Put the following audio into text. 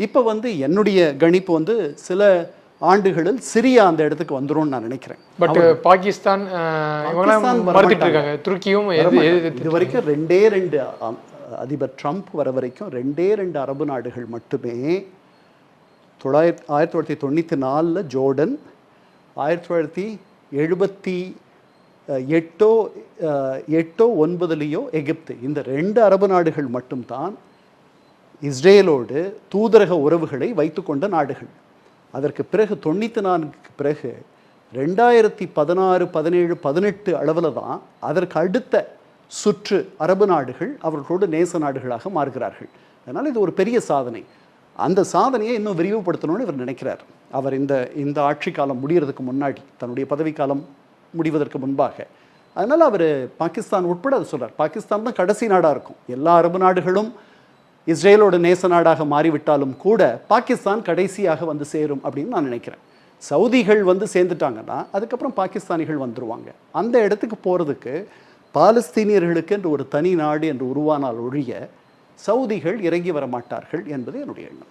இப்போ என்னுடைய கணிப்பு சில ஆண்டுகளில் சிரியா அந்த இடத்துக்கு வந்துரும்னு நான் நினைக்கிறேன். பட் பாகிஸ்தான் மறுத்துட்டு இருக்காங்க. துருக்கியும் இது வரைக்கும் 2 அதிபர் ட்ரம்ப் வர வரைக்கும் 2 அரபு நாடுகள் மட்டுமே 1994 ஜோர்டன், 1978-9 எகிப்து, இந்த 2 அரபு நாடுகள் மட்டும்தான் இஸ்ரேலோடு தூதரக உறவுகளை வைத்துக்கொண்ட நாடுகள். அதற்கு பிறகு 94க்கு பிறகு 2016, 17, 18 அளவில் தான் அதற்கு அடுத்த சுற்று அரபு நாடுகள் அவர்களோடு நேச நாடுகளாக மாறுகிறார்கள். அதனால் இது ஒரு பெரிய சாதனை. அந்த சாதனையை இன்னும் விரிவுபடுத்தணும்னு இவர் நினைக்கிறார். அவர் இந்த ஆட்சி காலம் முடிகிறதுக்கு முன்னாடி, தன்னுடைய பதவிக்காலம் முடிவதற்கு முன்பாக. அதனால் அவர் பாகிஸ்தான் உட்பட அதை சொல்கிறார். பாகிஸ்தான் தான் கடைசி நாடாக இருக்கும். எல்லா அரபு நாடுகளும் இஸ்ரேலோட நேச நாடாக மாறிவிட்டாலும் கூட பாகிஸ்தான் கடைசியாக சேரும் அப்படின்னு நான் நினைக்கிறேன். சவுதிகள் சேர்ந்துட்டாங்கன்னா அதுக்கப்புறம் பாகிஸ்தானிகள் வந்துருவாங்க. அந்த இடத்துக்கு போகிறதுக்கு பாலஸ்தீனியர்களுக்கு என்று ஒரு தனி நாடு என்று உருவானால் ஒழிய சவுதிகள் இறங்கி வர மாட்டார்கள் என்பது என்னுடைய எண்ணம்.